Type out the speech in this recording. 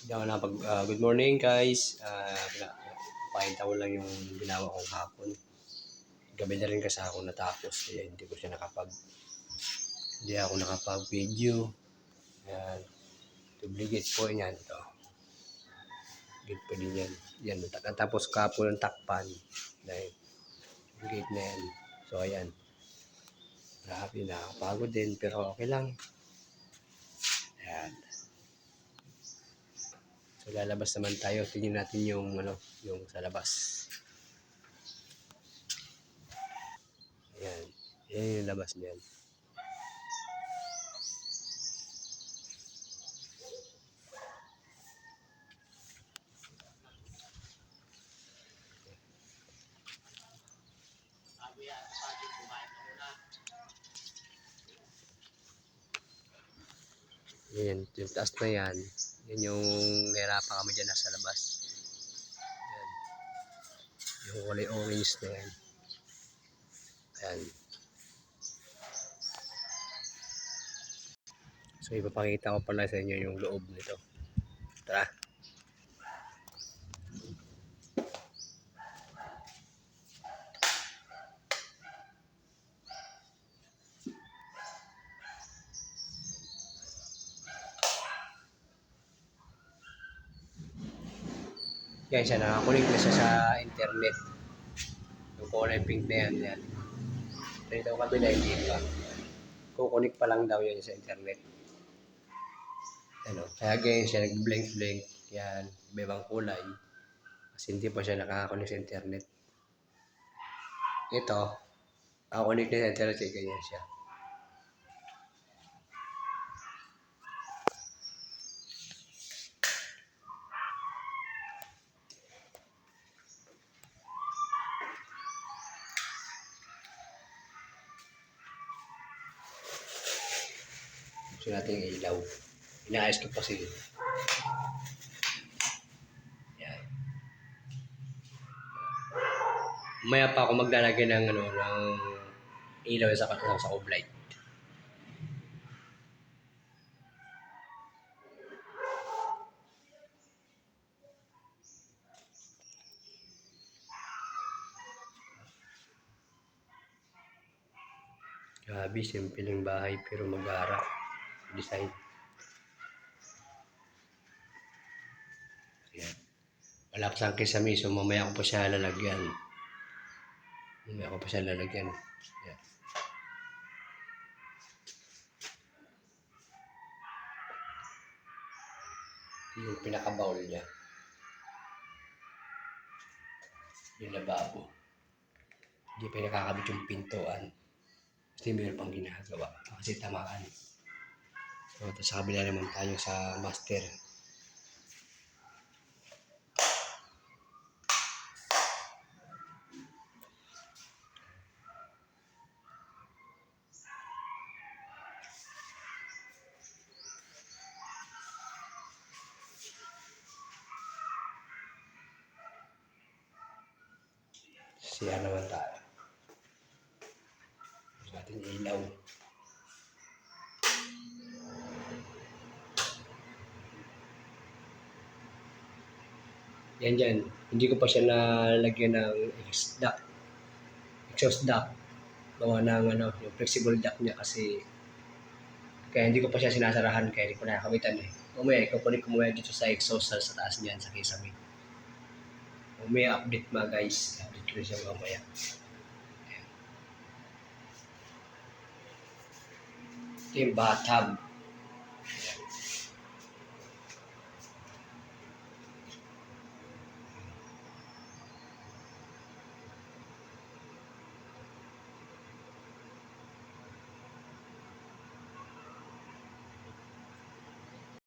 Hindi ako good morning guys. Pakita ko lang yung ginawa kong hapon. Gabi na rin kasi ako natapos kaya hindi ako nakapag-video. Ayan. Duplicate po yan ito. Duplicate po din yan. Yan. Tapos kapo ng takpan. Dahil duplicate na yan. So ayan. Grabe, nakapagod din pero okay lang. Ayan. So lalabas naman tayo. Tingnan natin yung sa labas. Ayan. Yan yung labas niyan. Yan, yung taas na yan. Yan yung nahirapan kami dyan nasa labas. Yan. Yung kulay orange na yan. Ayan. So ipapakita ko pala sa inyo yung loob nito. Tara. Yan siya, nakakunik na siya sa internet. Yung kulay pink na yan. Yan. Dito ang kabila, hindi pa. Kukunik pa lang daw yan sa internet. Ano, kaya ganyan siya, nag-blink-blink. Yan, ibang kulay. Kasi hindi pa siya nakakakunik sa internet. Ito, nakakunik na sa internet, kaya ganyan siya. Gusto natin yung ilaw. Inaayos ko pa siya. Yan. Maya pa ako maglalagay ng ilaw sa off-light. Grabe, simpleng bahay pero mag-aarap. Design. Ayan. Wala pa sa kisame, so mamaya ko pa siya lalagyan. Ayan. Yung pinaka-bowl niya. Yung lababo. Hindi pa nakakabit yung pintuan. Kasi mayroon pang ginagawa. Kasi tamaan. So, sa kabila naman tayo sa master. Siya naman tayo. Sa ating ilaw. Yan dyan. Hindi ko pa siya nalagyan ng exhaust duct. Gawa ng yung flexible duct niya kasi kaya hindi ko pa siya sinasarahan kaya hindi ko nakakabitan eh. Mamaya, ikukunik ko muna dito sa exhaust sa taas niyan sa kisame. Mamaya update mga guys. Update ko siya mamaya. Ito yung bathtub.